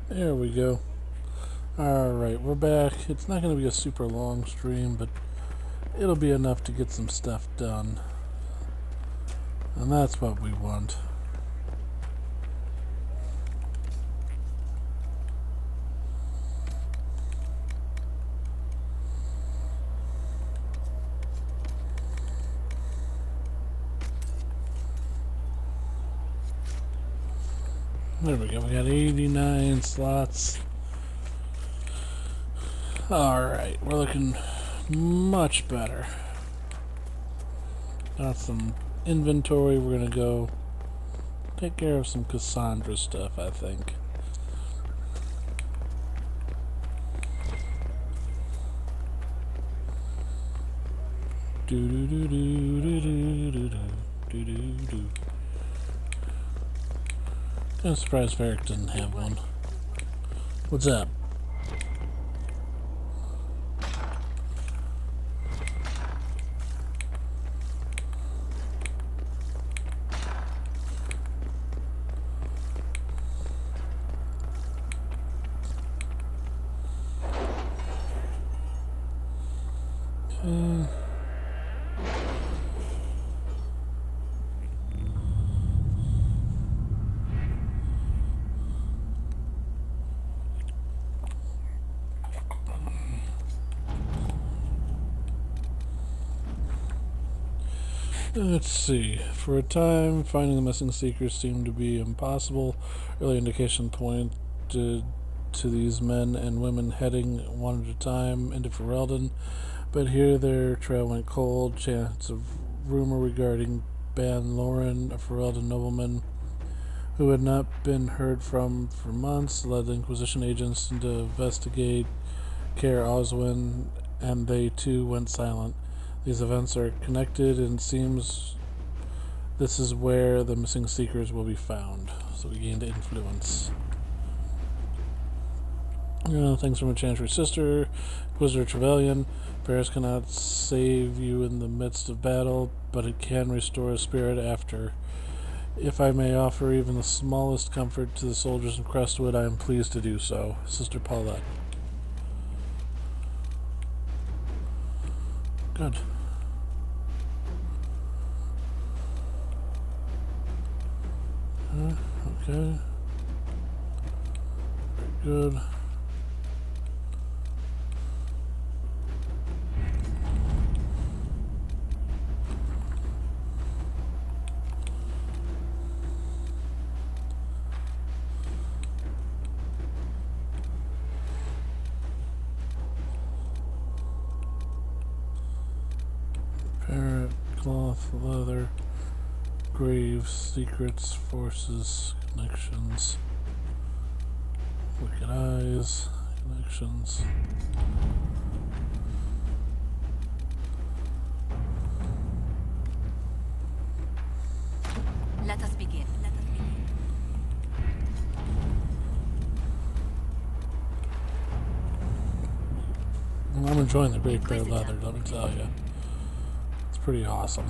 There we go. Alright, we're back. It's not going to be a super long stream, but it'll be enough to get some stuff done. And that's what we want. There we go, we got 89 slots. Alright, we're looking much better. Got some inventory, we're gonna go take care of some Cassandra stuff, I think. Do do do do do do do do do do. I'm surprised Varric doesn't have one. What's up? Let's see. For a time, finding the missing seekers seemed to be impossible. Early indication pointed to these men and women heading one at a time into Ferelden, but here their trail went cold. Chance of rumor regarding Ban Loren, a Ferelden nobleman who had not been heard from for months, led the Inquisition agents to investigate Caer Oswin, and they too went silent. These events are connected, and it seems this is where the missing seekers will be found. So we gained influence. Thanks from a Chantry's sister, Inquisitor Trevelyan. Prayers cannot save you in the midst of battle, but it can restore a spirit after. If I may offer even the smallest comfort to the soldiers in Crestwood, I am pleased to do so. Sister Paulette. Good. Okay. Very good. Parrot, cloth, leather, graves, secrets, forces, connections, wicked eyes, connections. Let us begin. Well, I'm enjoying the great bear leather, let me tell you. It's pretty awesome.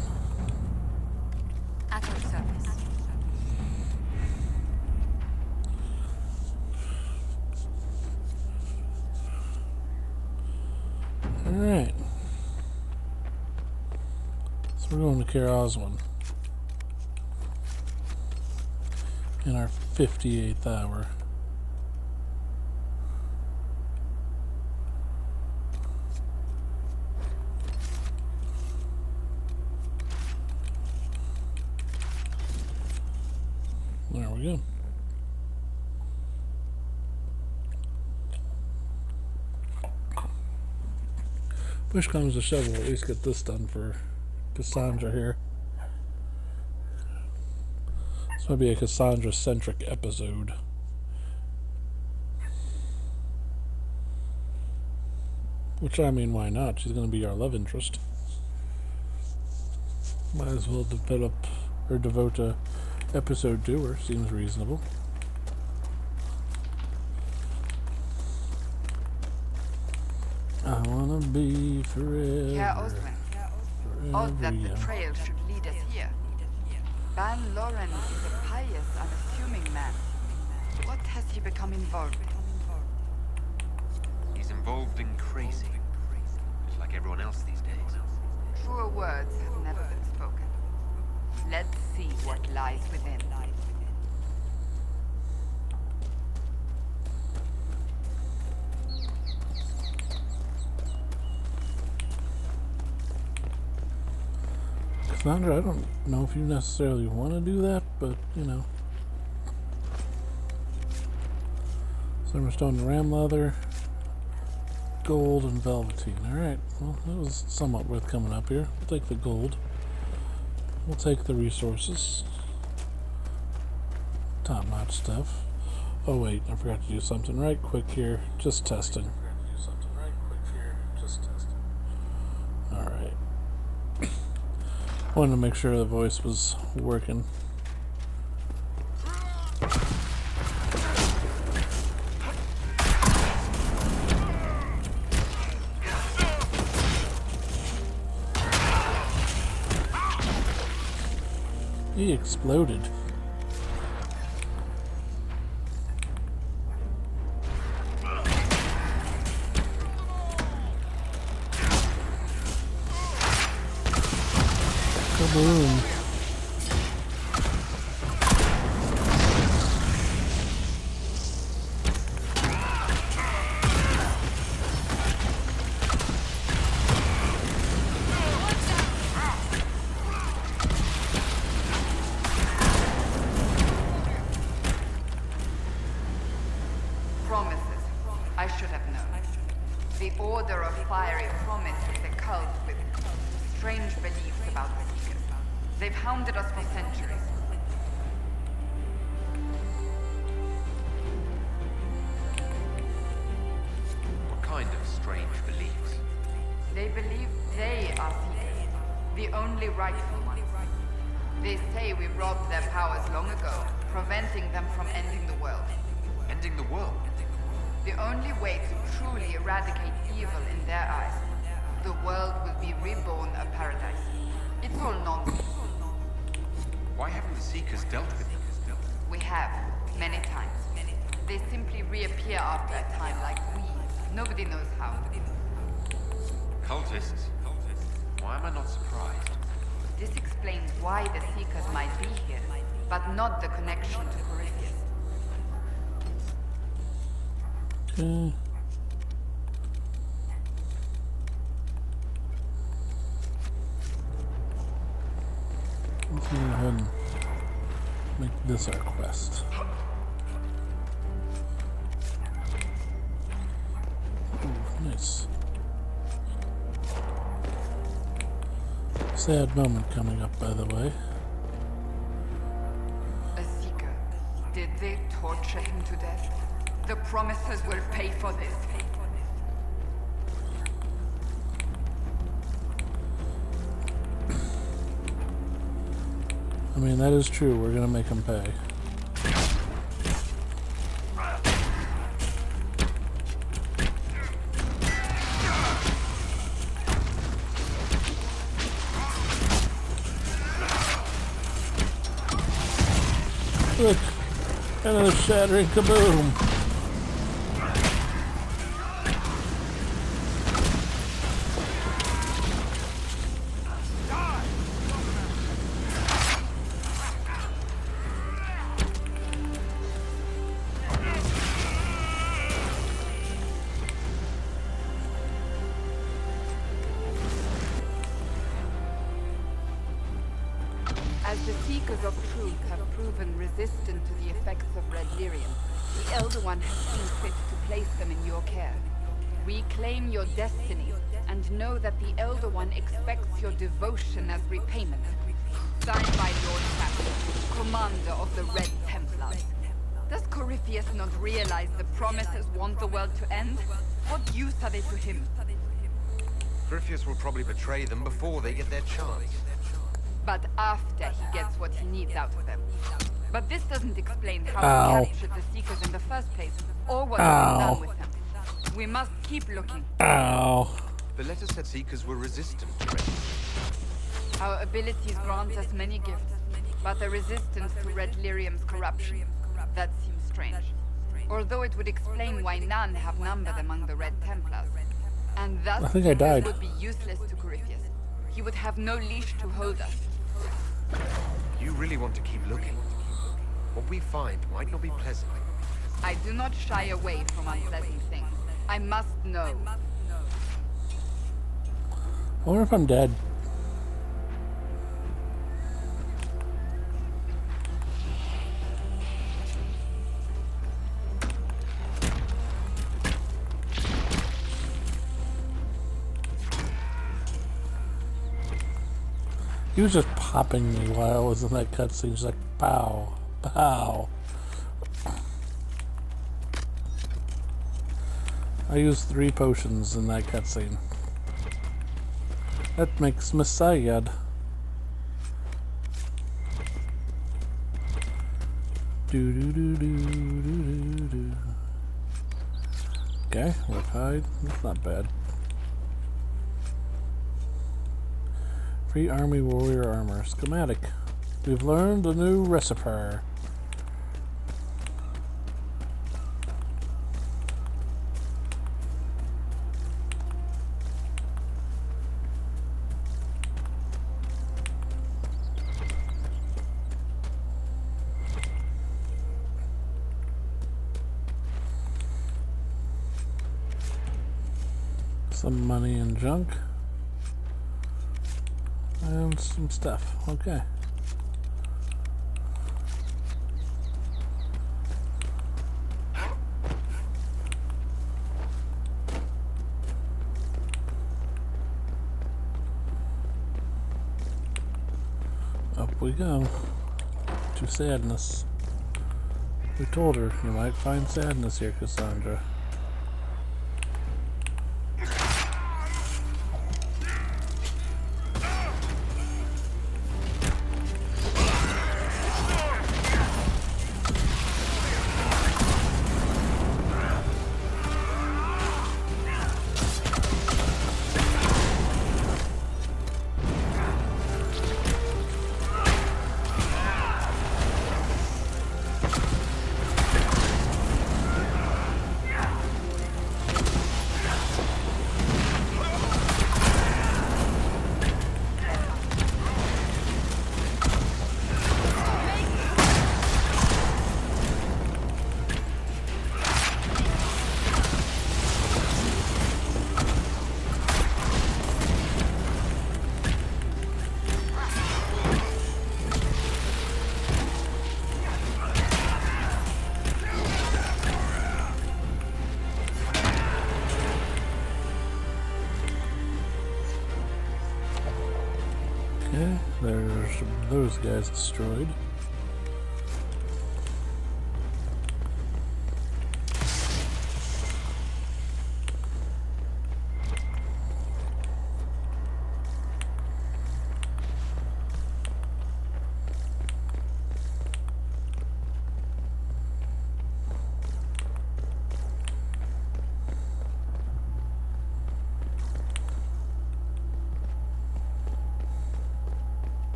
At your service. Alright. So we're going to Caer Oswin in our 58th hour. There we go. Push comes to shove, we'll at least get this done for Cassandra here. This might be a Cassandra-centric episode. Which, I mean, why not? She's going to be our love interest. Might as well develop or devote a episode to her. Seems reasonable. I wanna be forever. Caer Oswin. Oh, that the trail should lead us here. Ban Loren is a pious, unassuming man. What has he become involved in? He's involved in crazy. Just like everyone else these days. Truer words have never been spoken. Let's see what lies within. Cassandra, I don't know if you necessarily want to do that, but, you know. Summerstone and ram leather, gold and velveteen. Alright, well, that was somewhat worth coming up here. We'll take the gold. We'll take the resources. Top-notch stuff. Oh wait, I forgot to do something right quick here. Just testing. Alright. Wanted to make sure the voice was working. He exploded. Kaboom. Promises. I should have known. The Order of Fiery Promise is a cult with strange beliefs about the Seekers. They've hounded us for centuries. What kind of strange beliefs? They believe they are Seekers, the only rightful ones. They say we robbed their powers long ago, preventing them from ending the world. Ending the world? The only way to truly eradicate evil in their eyes, the world will be reborn a paradise. It's all nonsense. Why haven't the Seekers dealt with them? We have, many times. They simply reappear after a time like weeds. Nobody knows how. Cultists? Why am I not surprised? This explains why the Seekers might be here, but not the connection to Corypheus. Okay. Let's go ahead and make this our quest. Ooh, nice. Sad moment coming up, by the way. A Seeker. Did they torture him to death? The Promisers will pay for this. I mean, that is true. We're gonna make him pay. Look! Another shattering kaboom! As the Seekers of Truth have proven resistant to the effects of Red Lyrium, the Elder One has seen fit to place them in your care. Reclaim your destiny, and know that the Elder One expects your devotion as repayment. Signed by Lord Captain, Commander of the Red Templars. Does Corypheus not realize the Promisers want the world to end? What use are they to him? Corypheus will probably betray them before they get their chance. But after he gets what he needs out of them. But this doesn't explain how Ow. he captured the Seekers in the first place, or what has been done with them. We must keep looking. Ow. The letter said Seekers were resistant to Red. Our abilities grant us many gifts, but a resistance to Red Lyrium's corruption. That seems strange. Although it would explain why none have numbered among the Red Templars. And thus, I think I died. it would be useless to Corypheus. He would have no leash to hold us. You really want to keep looking? What we find might not be pleasant. I do not shy away from unpleasant things. I must know. I wonder if I'm dead. He was just popping me while I was in that cutscene. He's like, pow, pow. I used 3 potions in that cutscene. That makes me sad. Do do do do do do do. Okay, we'll hide. That's not bad. Free Army Warrior Armor. Schematic. We've learned a new recipe. Some money and junk. And some stuff. Okay. Up we go. To sadness. We told her you might find sadness here, Cassandra. Okay, there's those guys destroyed.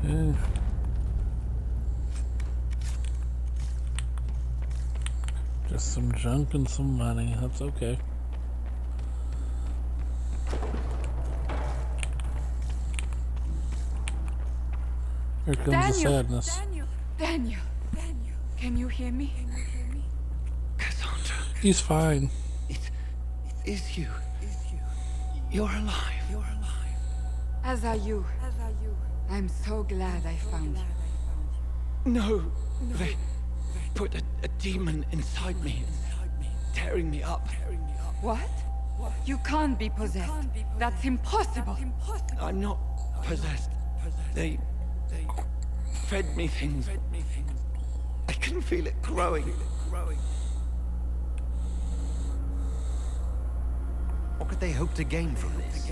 Okay. Just some junk and some money. That's okay. Here comes the sadness. Daniel, can you hear me? Cassandra, He's fine. it is you. You're alive. As are you. I'm so glad I found you. No, they put a demon inside me, tearing me up. What? You can't be possessed. That's impossible. I'm not possessed. They fed me things. I can feel it growing. What could they hope to gain from this?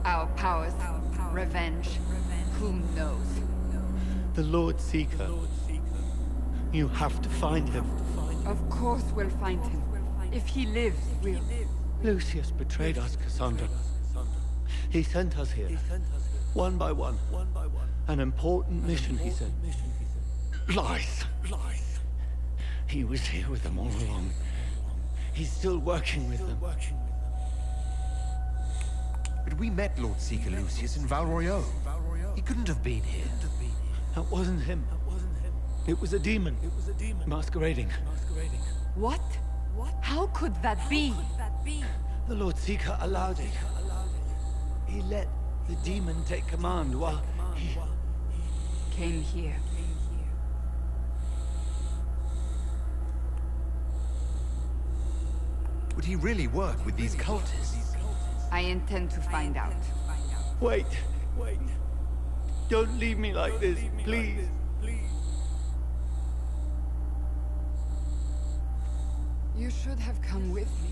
Our powers, revenge. Who knows? The Lord Seeker. You have to find him. Of course we'll find him. If he lives, we'll... Lucius betrayed us, Cassandra. He sent us here, one by one. An important mission, he said. Lies. He was here with them all along. He's still working with them. But we met Lord Seeker Lucius in Valroyo. He couldn't have been here. That wasn't him. It was a demon. Masquerading. What? How could that be? The Lord Seeker allowed it. He let the demon take command while he... Came here. Would he really work with these cultists? I intend to find out. Wait. Don't leave me like this, please. You should have come with me.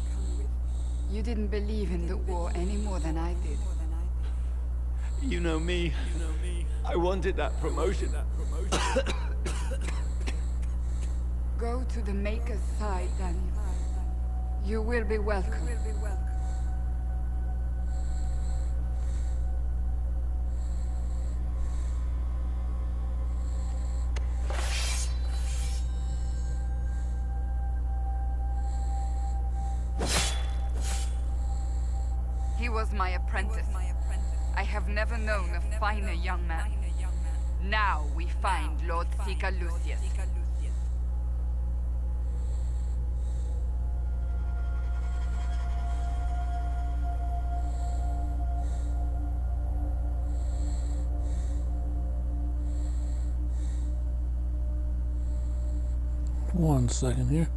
You didn't believe in the war any more than I did. You know me. I wanted that promotion. Go to the Maker's side, Daniel. You will be welcome. He was my apprentice. I have never known a finer young man. Now we find Lord Seeker Lucius. One second here.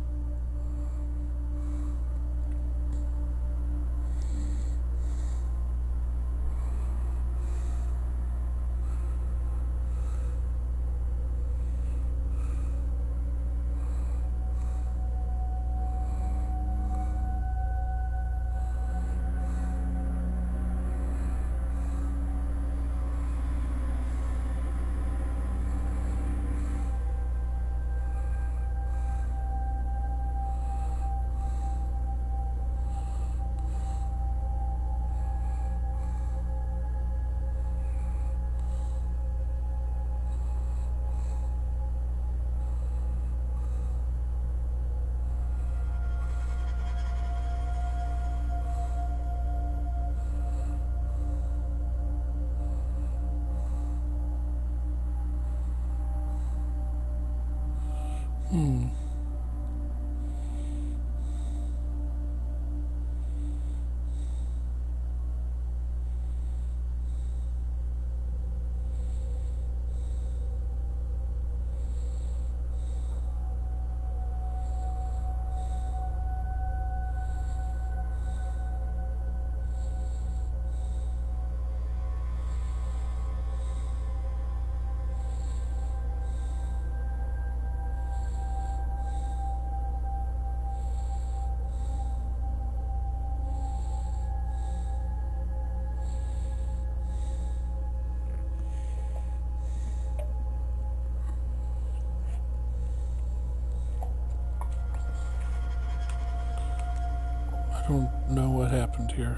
I don't know what happened here.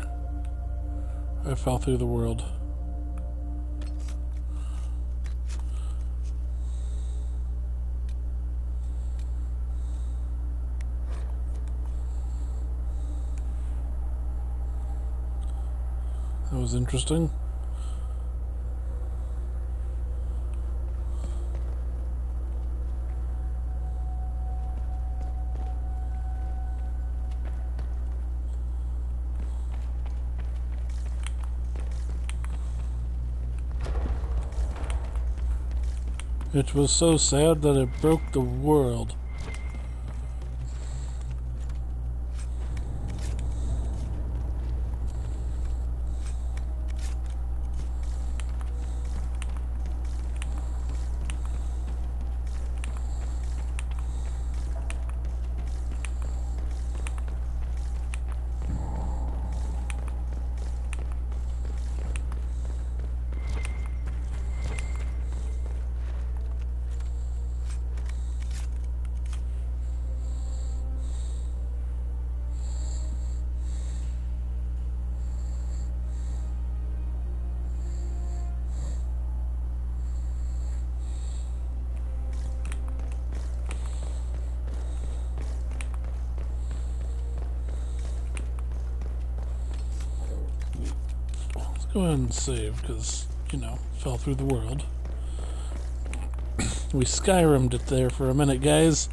I fell through the world. That was interesting. It was so sad that it broke the world. go ahead and save, because, fell through the world. We Skyrim'd it there for a minute, guys.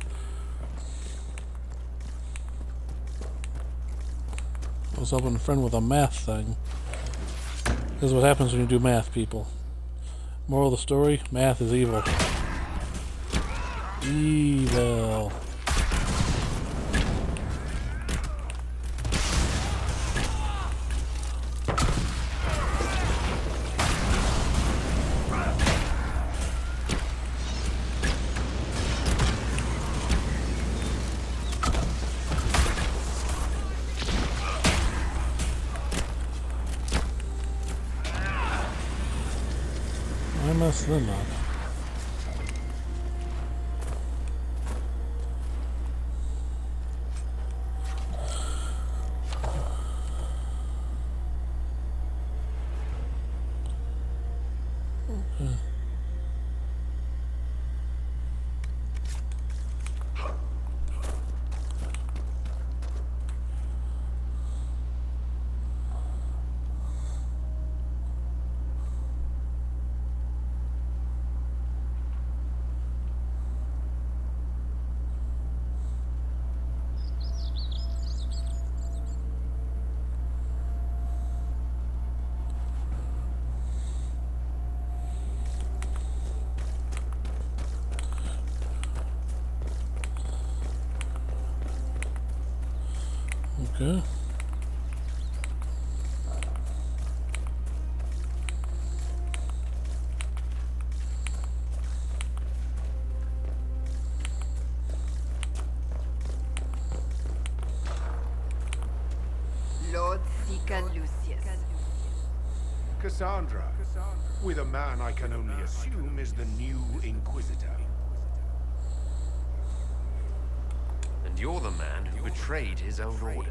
I was helping a friend with a math thing. This is what happens when you do math, people. Moral of the story, math is evil. Evil. I messed them up. Okay. Lord Seeker Lucius. Cassandra, with a man I can only assume is the new Inquisitor. And you're the man who betrayed his own order.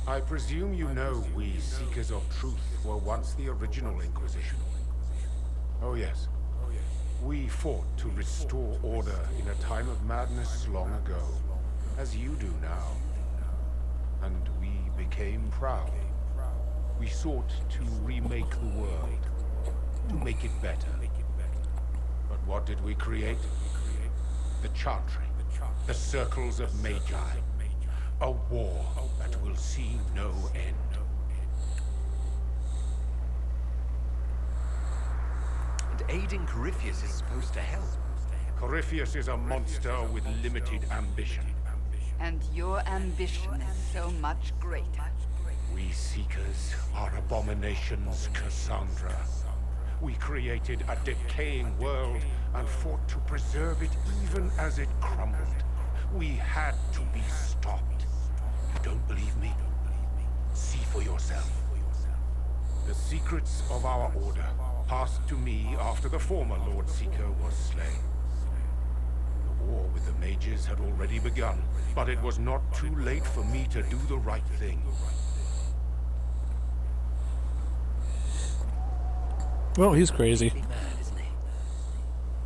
I presume you know we Seekers of Truth were once the original Inquisition. Oh yes. We fought to restore order in a time of madness long ago, as you do now. And we became proud. We sought to remake the world, to make it better. But what did we create? The Chantry, the Circles of Magi. A war that will see no end. And aiding Corypheus is supposed to help. Corypheus is a monster with limited ambition. And your ambition is so much greater. We Seekers are abominations, Cassandra. We created a decaying world and fought to preserve it even as it crumbled. We had to be stopped. You don't believe me? See for yourself. The secrets of our order passed to me after the former Lord Seeker was slain. The war with the mages had already begun, but it was not too late for me to do the right thing. Well, he's crazy.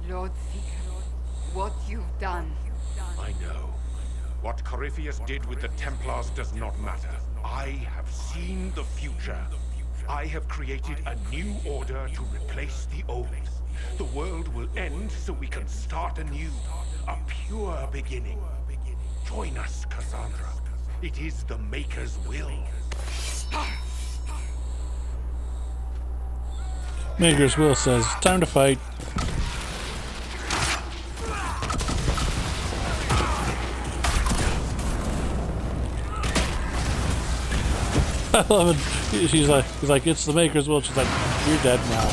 Lord Seeker, what you've done. I know. What Corypheus did with the Templars does not matter. I have seen the future. I have created a new order to replace the old. The world will end so we can start anew. A pure beginning. Join us, Cassandra. It is the Maker's will. Maker's will says, time to fight. I love it. He's like, it's the Maker's will. She's like, you're dead now.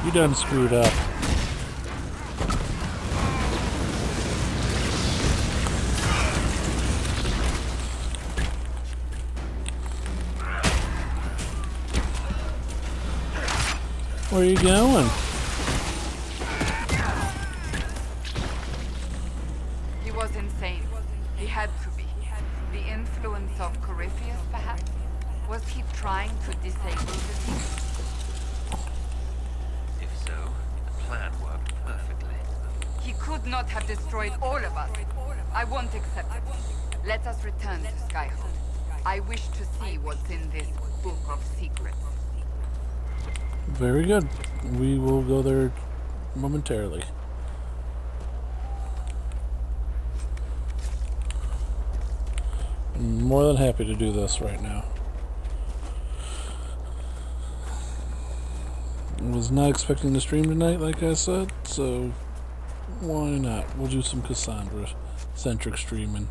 you done screwed up. Where are you going? He was insane. He had to be. The influence of Corypheus, perhaps? Was he trying to disable the team? If so, the plan worked perfectly. He could not have destroyed all of us. I won't accept it. Let us return to Skyhold. I wish to see what's in this book of secrets. Very good. We will go there momentarily. I'm more than happy to do this right now. I was not expecting to stream tonight, like I said, so why not? We'll do some Cassandra-centric streaming.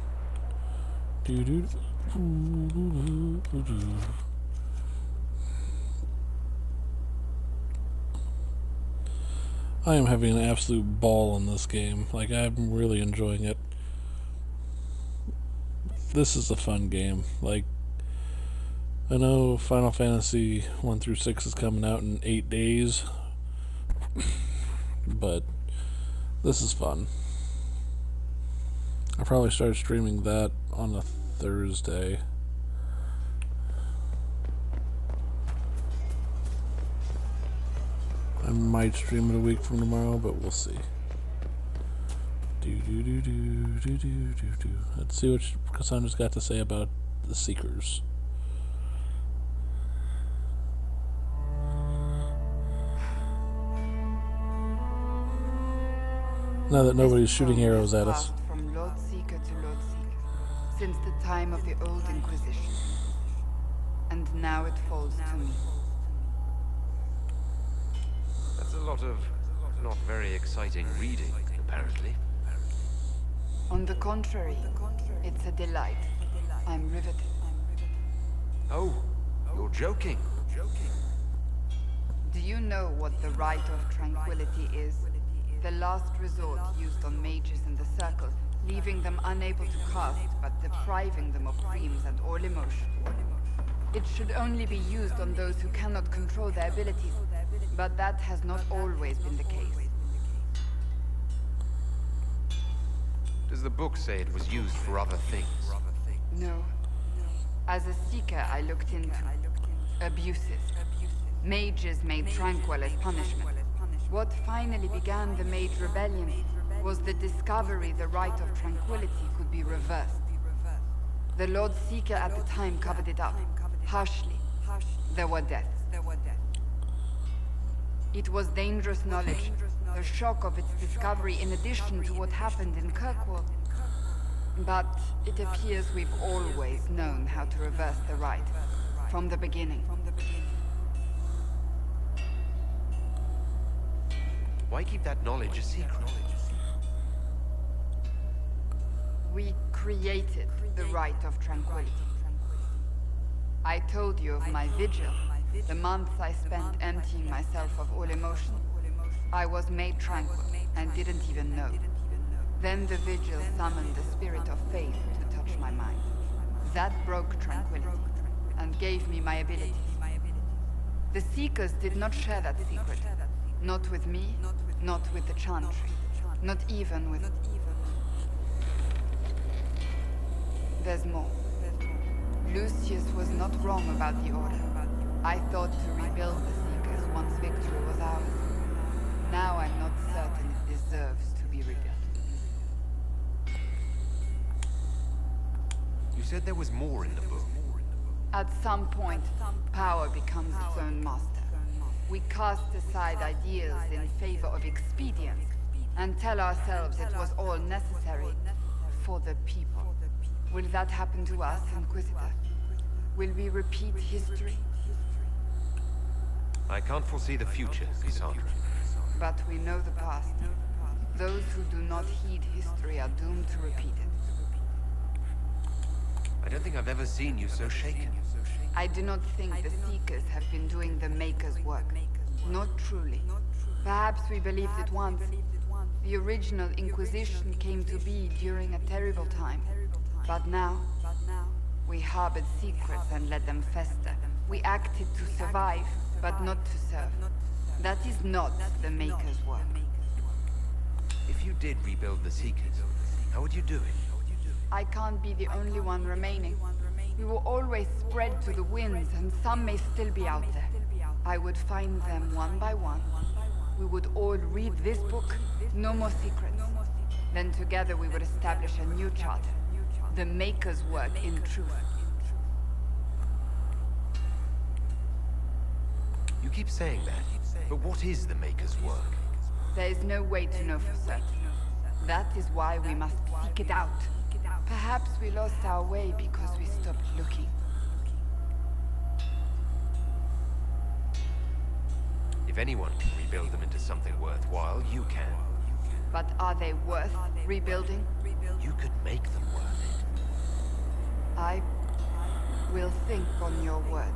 I am having an absolute ball in this game. Like, I'm really enjoying it. This is a fun game. Like, I know Final Fantasy 1 through 6 is coming out in 8 days, but this is fun. I'll probably start streaming that on a Thursday. I might stream it a week from tomorrow, but we'll see. Let's see what Cassandra's got to say about the Seekers. Now that nobody's shooting arrows at us. From Lord Seeker to Lord Seeker, since the time of the old Inquisition. And now it falls to me. That's a lot of not very exciting reading, apparently. On the contrary, it's a delight. I'm riveted. Oh, you're joking. Do you know what the Rite of Tranquility is? The last resort used on mages in the Circle, leaving them unable to cast, but depriving them of dreams and all emotion. It should only be used on those who cannot control their abilities, but that has not always been the case. Does the book say it was used for other things? No. As a seeker, I looked into abuses. Mages made tranquil as punishment. What finally began the Mage Rebellion was the discovery the Rite of Tranquility could be reversed. The Lord Seeker at the time covered it up, harshly. There were deaths. It was dangerous knowledge, the shock of its discovery in addition to what happened in Kirkwall. But it appears we've always known how to reverse the Rite, from the beginning. Why keep that knowledge a secret? We created the Rite of Tranquility. I told you of my vigil, the months I spent emptying myself of all emotion. I was made tranquil and didn't even know. Then the vigil summoned the spirit of faith to touch my mind. That broke tranquility and gave me my abilities. The Seekers did not share that secret. Not with me, not with the Chantry, not even with... There's more. Lucius was not wrong about the Order. I thought to rebuild the Seekers once victory was ours. Now I'm not certain it deserves to be rebuilt. You said there was more in the book. At some point, power becomes its own master. We cast aside ideas in favor of expedience and tell ourselves it was all necessary for the people. Will that happen to us, Inquisitor? Will we repeat history? I can't foresee the future, Cassandra. But we know the past. Those who do not heed history are doomed to repeat it. I don't think I've ever seen you so shaken. I do not think the Seekers have been doing the Maker's work. Not truly. Perhaps we believed it once. The original Inquisition came to be during a terrible time. But now, we harbored secrets and let them fester. We acted to survive, but not to serve. That is not the Maker's work. If you did rebuild the Seekers, how would you do it? I can't be the only one remaining. We will always spread to the winds, and some may still be out there. I would find them one by one. We would all read this book, no more secrets. Then together we would establish a new charter. The Maker's work in truth. You keep saying that, but what is the Maker's work? There is no way to know for certain. That is why we must seek it out. Perhaps we lost our way because we stopped looking. If anyone can rebuild them into something worthwhile, you can. But are they worth rebuilding? You could make them worth it. I will think on your words.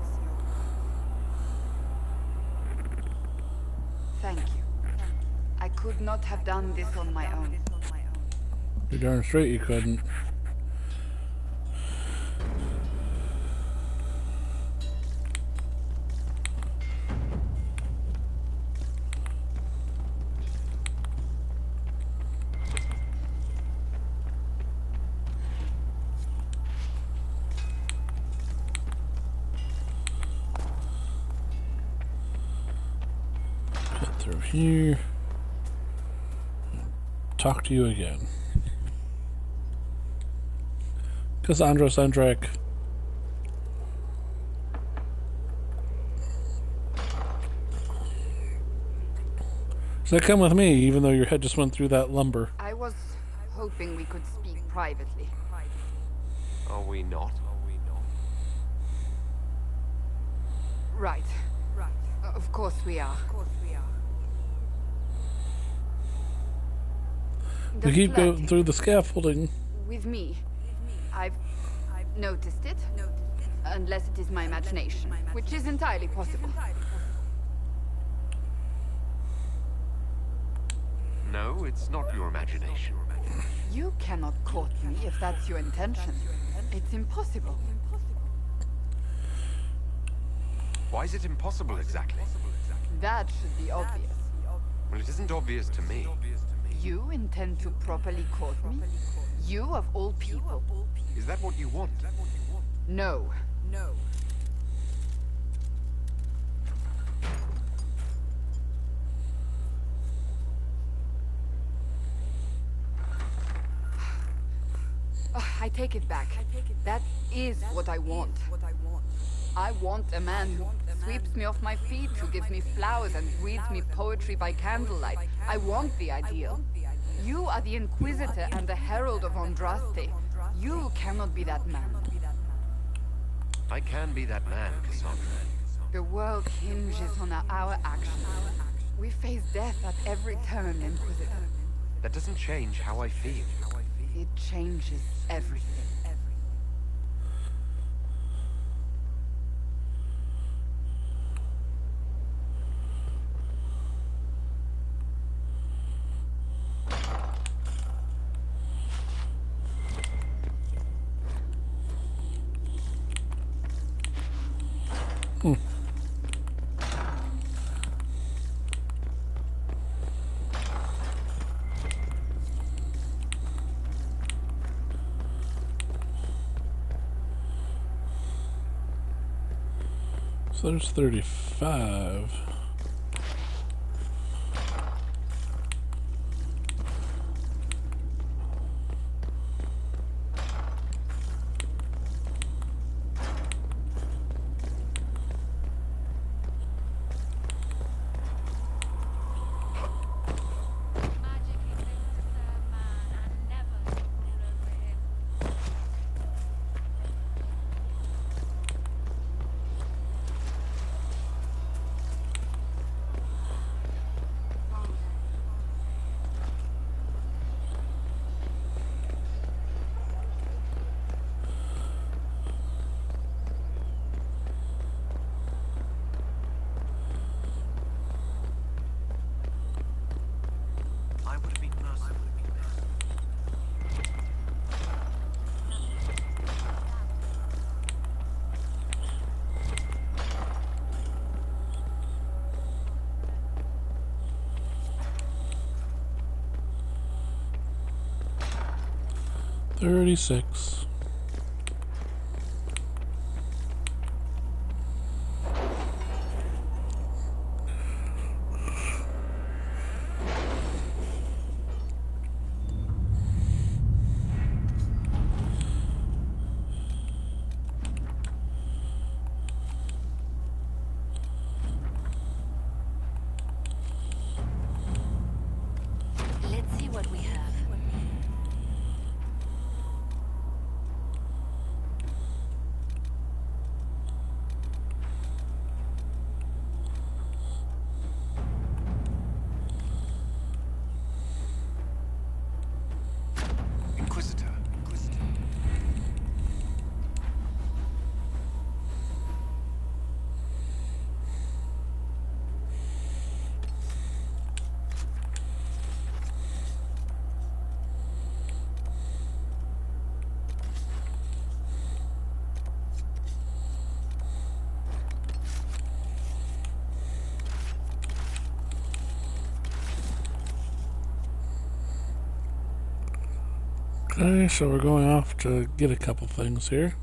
Thank you. I could not have done this on my own. You're darn straight you couldn't. Get through here. Talk to you again. Cassandra Centric. So come with me, even though your head just went through that lumber. I was hoping we could speak privately. Are we not? Right. Of course we are. The We keep going flirting through the scaffolding. with me. I've noticed it. Unless it is my imagination, which is entirely possible. No, it's not your imagination. You cannot court me if that's your intention. It's impossible. Why is it impossible exactly? That should be obvious. Well, it isn't obvious to me. You intend to properly court me? You of all people? Is that what you want? No. I take it back. That is what I want. I want a man who sweeps me off my feet, who gives me flowers and reads me poetry by candlelight. I want the ideal. You are the Inquisitor and the Herald of Andraste. You cannot be that man. I can be that man, Cassandra. The world hinges on our actions. We face death at every turn, Inquisitor. That doesn't change how I feel. It changes everything. So there's 35. I would have been merciful. 36. Okay, so we're going off to get a couple things here.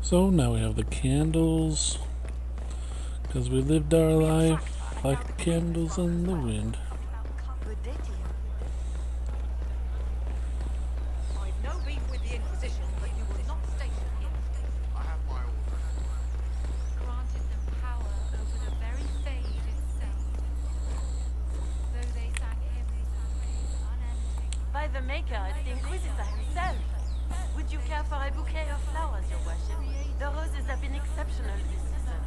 So now we have the candles, because we lived our life like candles in the wind. Good day to you. I've no beef with the Inquisition, but you will not station here. I have my orders. Granted them power over the very Fade itself. Though they sang hymns of praise unending. By the Maker, it's the Inquisitor himself. Would you care for a bouquet of flowers, Your Worship? The roses have been exceptional this season.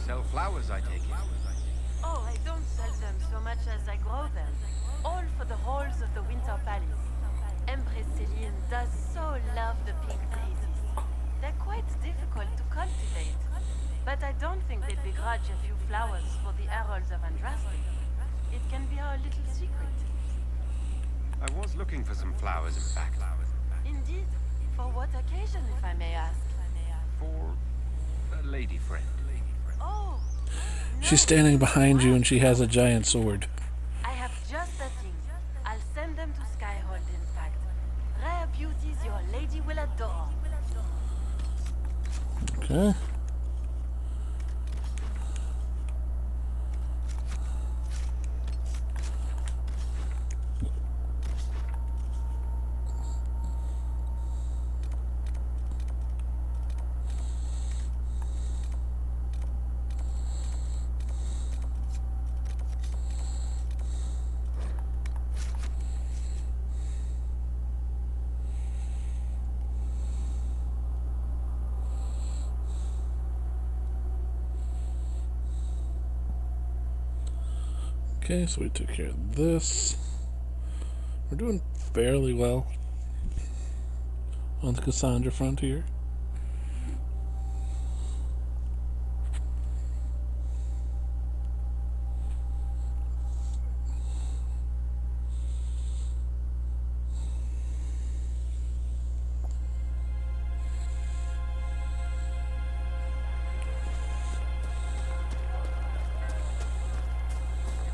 Sell flowers, I take it. Oh, I don't sell them so much as I grow them. All for the halls of the Winter Palace. Empress Celine does so love the pink daisies. They're quite difficult to cultivate. But I don't think they'd begrudge a few flowers for the heralds of Andraste. It can be our little secret. I was looking for some flowers, in fact. Indeed. For what occasion, if I may ask? For a lady friend. Oh! She's standing behind you and she has a giant sword. I have just the thing. I'll send them to Skyhold, in fact. Rare beauties your lady will adore. Okay. Okay, so we took care of this. We're doing fairly well on the Cassandra frontier.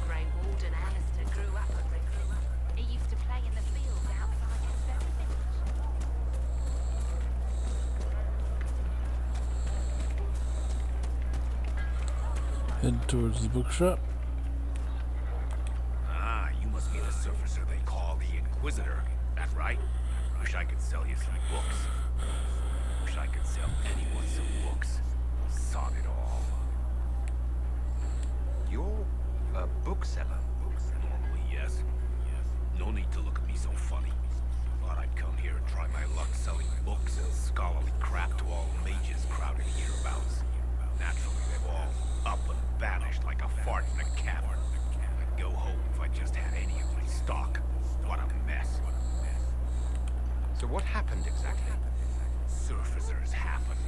Grey Warden Alistair grew up at Rickford. He used to play in the fields outside his very village. Head towards the bookshop. Ah, you must be the surfacer they call the Inquisitor. That right? Wish I could sell you some books. Wish I could sell anyone some books. Sod it all. You're a bookseller. Normally, yes. No need to look at me so funny. Thought I'd come here and try my luck selling books and scholarly crap to all mages crowded hereabouts. Naturally, they've all up and banished like a fart in a cavern. I'd go home if I just had any of my stock. What a mess. So what happened exactly? Surfacers happened.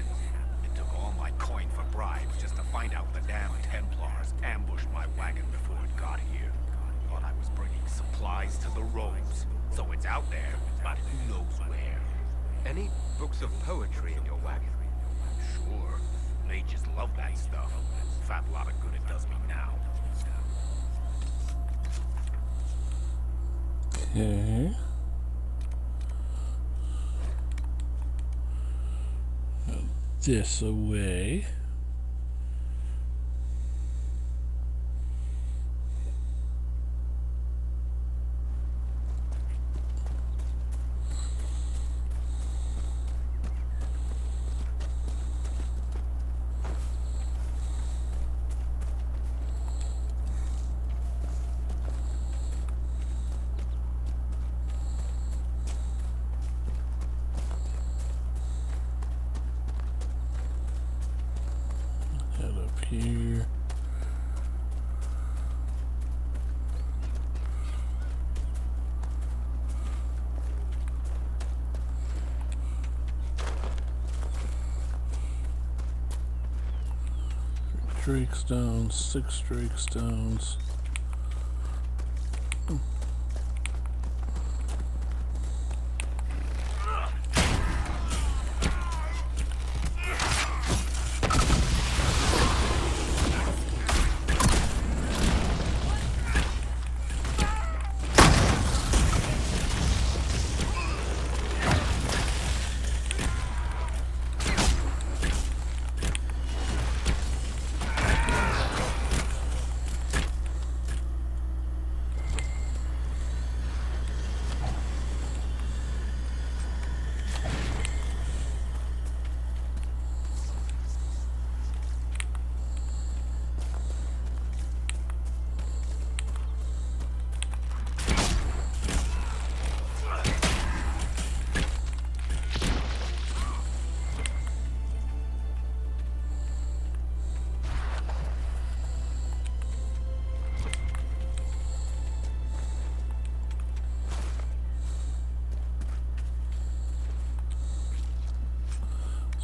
It took all my coin for bribes just to find out the damn Templars ambushed my wagon before it got here. Thought I was applies to the robes. So it's out there, but who knows where. Any books of poetry in your wagon? Sure, mages love that stuff. Fat lot of good it does me now. Okay. This away. Head up here. Drake stones, 6 Drake stones.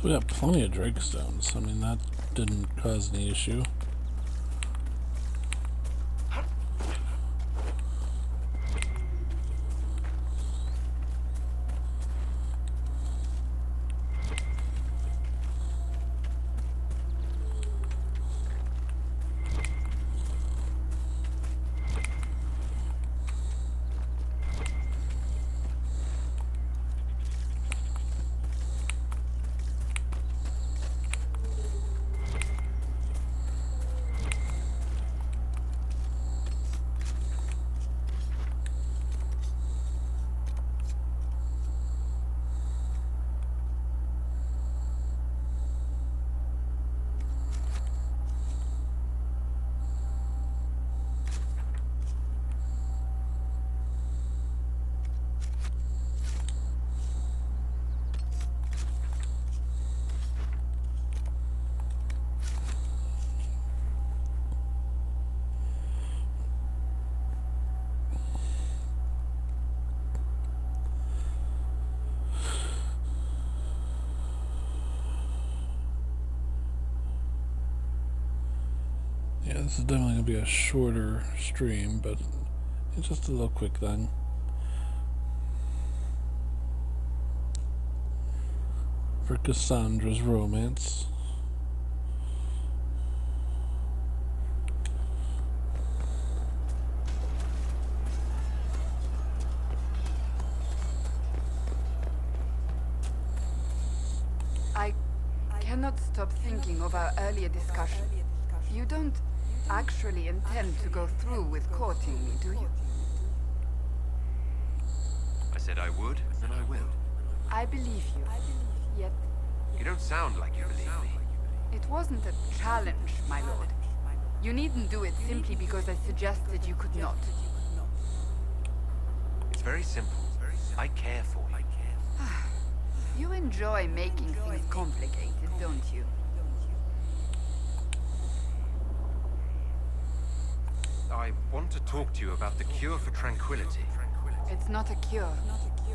So we got plenty of Drake stones. I mean, that didn't cause any issue. Yeah, this is definitely going to be a shorter stream, but it's just a little quick thing. For Cassandra's romance. I cannot stop thinking of our earlier discussion. You don't actually intend to go through with courting me, do you? I said I would, and I will. I believe you. Yet, You don't sound like you believe me. it wasn't a challenge, my lord. You needn't do it simply because I suggested you could not. It's very simple. I care for you. You enjoy making things complicated, don't you? I want to talk to you about the cure for tranquility. It's not a cure.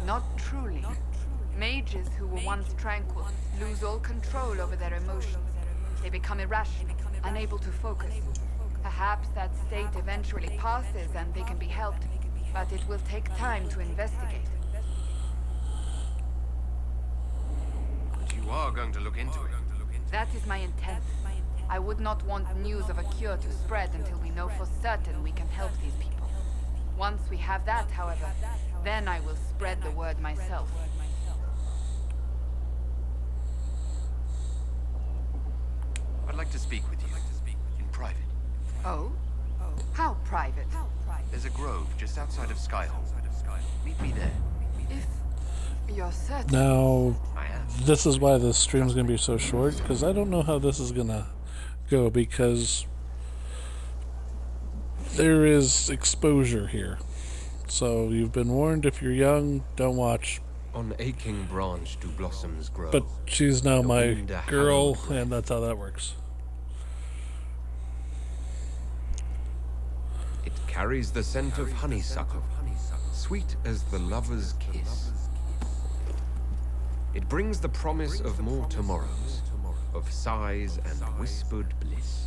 Not truly. Mages who were once tranquil lose all control over their emotions. They become irrational, unable to focus. Perhaps that state eventually passes and they can be helped. but it will take time to investigate. But you are going to look into it. That is my intent. I would not want news of a cure to spread until we know for certain we can help these people. Once we have that, however, then I will spread the word myself. I'd like to speak with you. In private. Oh? How private? There's a grove just outside of Skyhole. Meet me there. If you're certain. Now, I am. this is why this stream's going to be so short, because I don't know how this is going to go, because there is exposure here. So you've been warned, if you're young, don't watch. On aching branch do blossoms grow. But she's now The my wind a girl, hallowed and that's how that works. It carries the scent of honeysuckle, sweet as the lover's kiss. It brings the promise of more tomorrows, of sighs and whispered bliss.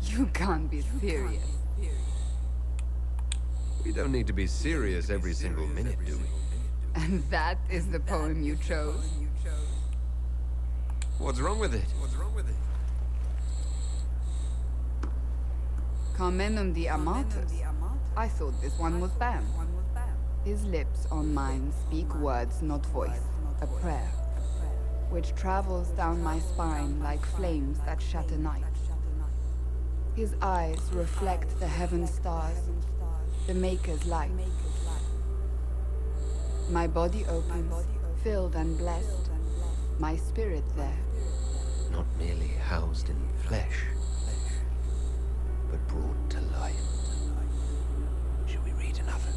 You can't be serious. We don't need to be serious every single minute, do we? And that is the poem you chose? What's wrong with it? Carmenum de Amatus. I thought this one was banned. His lips on mine speak words, not voice. A prayer, which travels down my spine like flames that shatter night. His eyes reflect the heaven stars, the Maker's light. My body opens, filled and blessed, my spirit there. Not merely housed in flesh, but brought to life. Should we read another?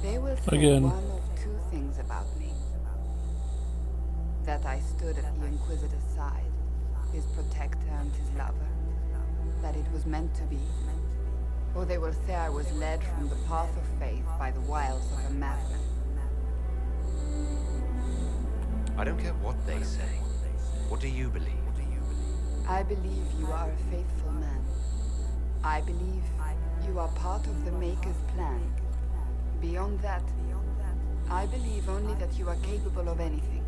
They will say Again. one of two things about me. That I stood at the Inquisitor's side, his protector and his lover. That it was meant to be. Or they will say I was led from the path of faith by the wiles of a madman. I don't care what they say. What do you believe? I believe you are a faithful man. I believe you are part of the Maker's plan. Beyond that, I believe only that you are capable of anything.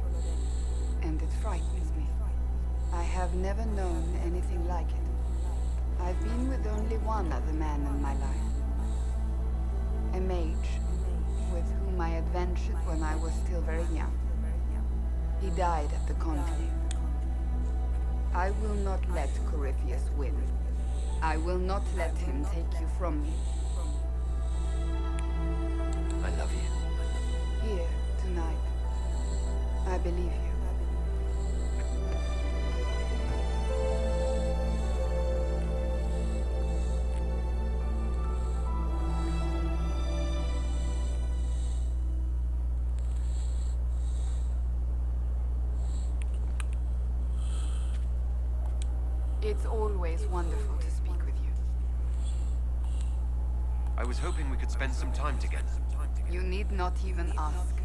And it frightens me. I have never known anything like it. I've been with only one other man in my life. A mage, with whom I adventured when I was still very young. He died at the conclave. I will not let Corypheus win. I will not let him take you from me. I love you. Here, tonight. I believe you. It's always wonderful to speak with you. I was hoping we could spend some time together. You need not even ask.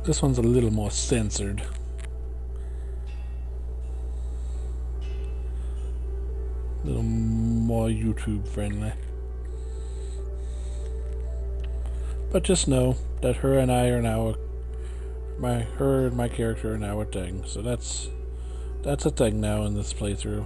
This one's a little more censored. A little more YouTube friendly. But just know that her and I are now her and my character are now a thing. So that's a thing now in this playthrough.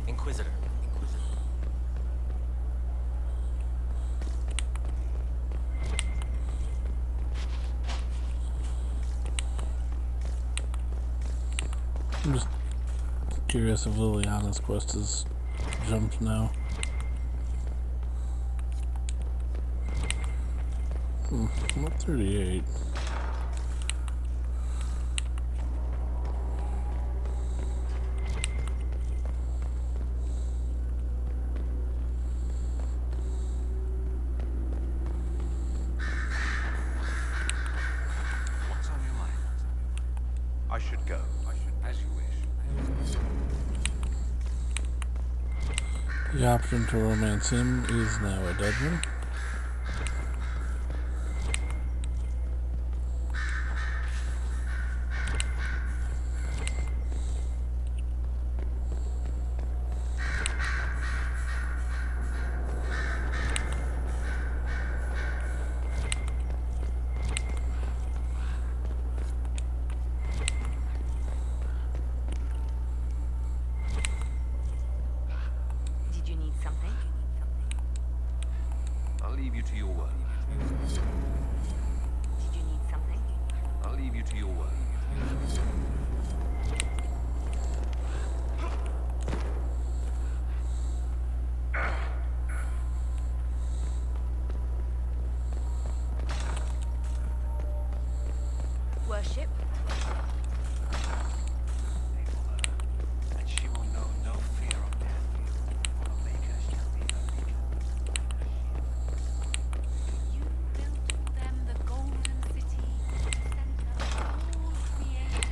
Inquisitor. I'm just curious if Liliana's quest is jumped now. I'm at 38. The option to romance him is now a dead one. Did you need something? I'll leave you to your work. Did you need something? I'll leave you to your work. Worship? And she will know no fear of death. For Maker shall be her beacon. You built for them the golden city, the center of all creation.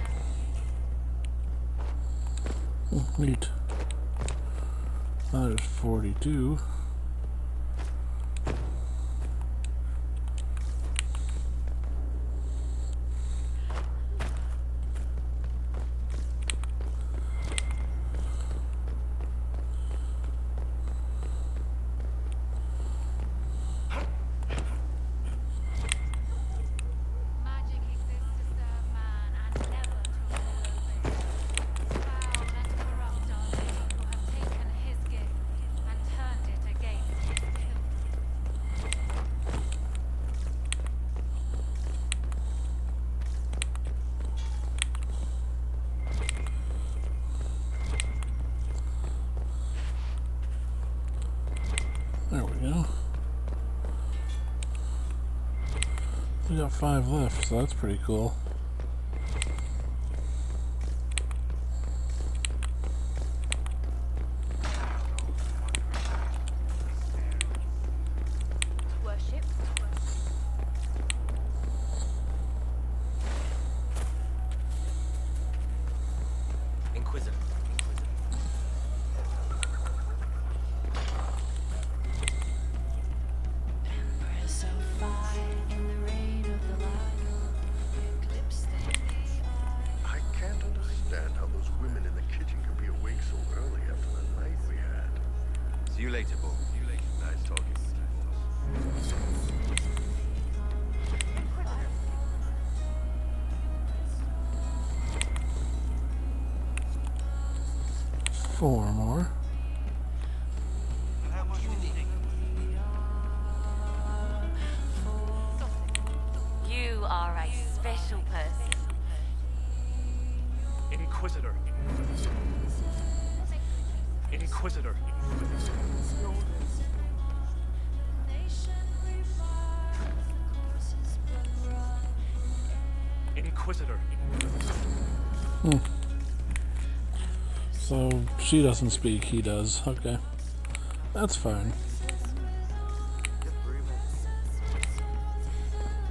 Neat. There's 42. Magic exists to serve man and never to rule over him. Foul and corrupt are they who have taken his gift and turned it against his will. There we go. We got 5 left, so that's pretty cool. Worship? Inquisitor. So fine in the rain of the lion, eclipse the eye. I can't understand how those women in the kitchen could be awake so early after the night we had. See you later, Bo. Nice talking with you. Four more. You are a special person. Inquisitor. Inquisitor. Inquisitor. So she doesn't speak, he does. Okay. That's fine.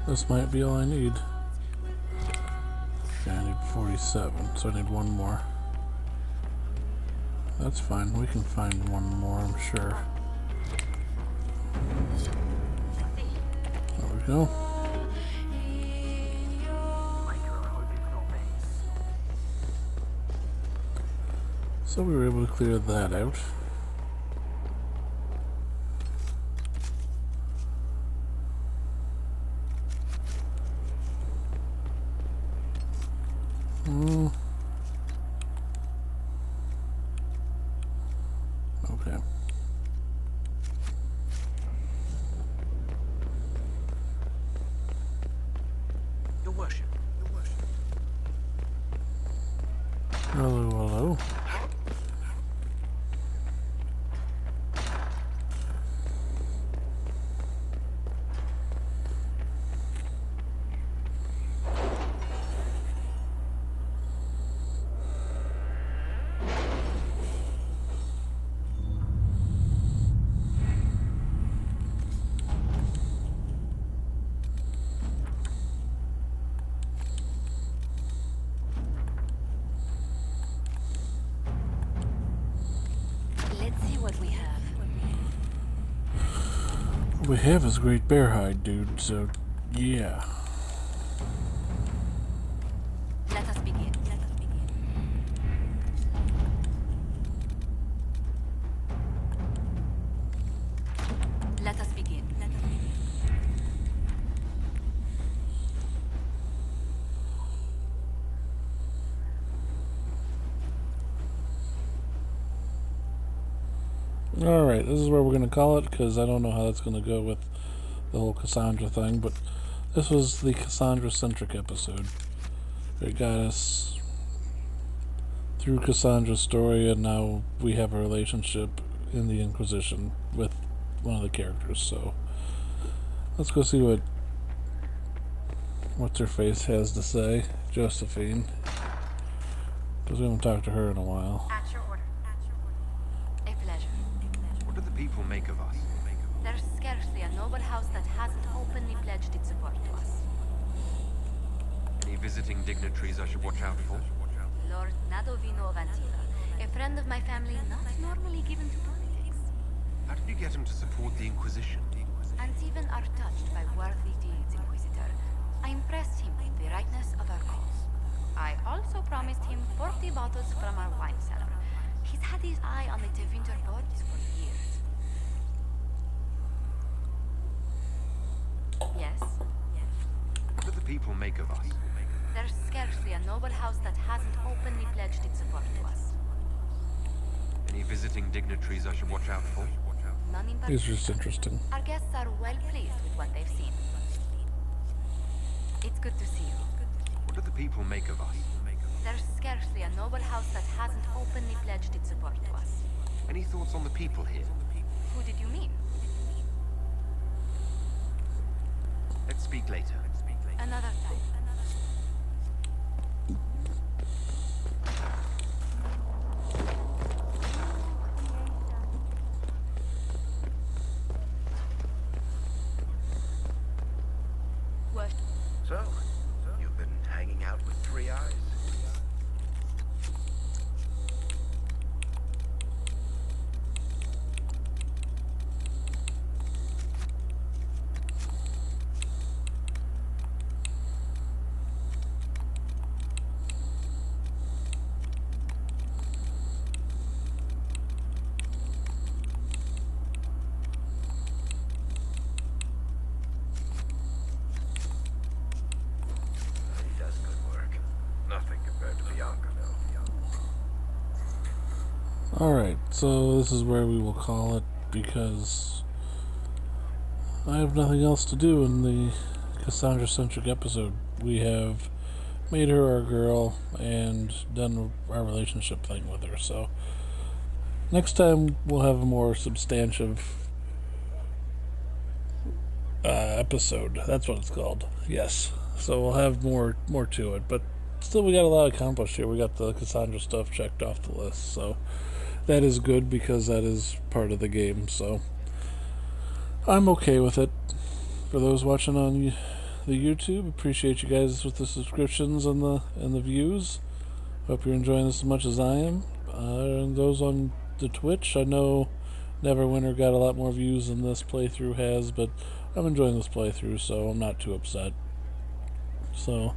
This might be all I need. Okay, I need 47, so I need one more. That's fine, we can find one more, I'm sure. There we go. So we were able to clear that out. Okay. Your worship. Hello, hello. we have is great bear hide, dude, so yeah. Let us begin. Let us begin. Alright, this is where we're going to call it, because I don't know how that's going to go with the whole Cassandra thing, but this was the Cassandra-centric episode. It got us through Cassandra's story, and now we have a relationship in the Inquisition with one of the characters, so let's go see what what's-her-face has to say, Josephine, because we haven't talked to her in a while. At your order. A pleasure. What do the people make of us? There's scarcely a noble house that hasn't openly pledged its support to us. Any visiting dignitaries I should watch out for? Lord Nadovino of Antiva, a friend of my family not normally given to politics. How did you get him to support the Inquisition? Antivan are touched by worthy deeds, Inquisitor. I impressed him with the rightness of our cause. I also promised him 40 bottles from our wine cellar. He's had his eye on the Tevinter boards for years. Yes? What do the people make of us? There's scarcely a noble house that hasn't openly pledged its support to us. Any visiting dignitaries I should watch out for? None in These particular. are just interesting. Our guests are well pleased with what they've seen. It's good to see you. What do the people make of us? There's scarcely a noble house that hasn't openly pledged its support to us. Any thoughts on the people here? Who did you mean? Let's speak later. Another time. So, you've been hanging out with Three Eyes? He does good work. Nothing compared to Bianca, though. Alright, so this is where we will call it, because I have nothing else to do in the Cassandra-centric episode. We have made her our girl and done our relationship thing with her, so next time we'll have a more substantive episode. That's what it's called. Yes. So we'll have more to it, but still we got a lot accomplished here. We got the Cassandra stuff checked off the list, so that is good because that is part of the game, so I'm okay with it. For those watching on the YouTube, appreciate you guys with the subscriptions and the views. Hope you're enjoying this as much as I am. And those on the Twitch, I know Neverwinter got a lot more views than this playthrough has, but I'm enjoying this playthrough, so I'm not too upset. So,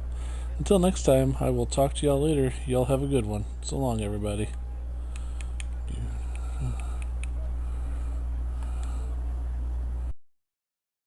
until next time, I will talk to y'all later. Y'all have a good one. So long, everybody.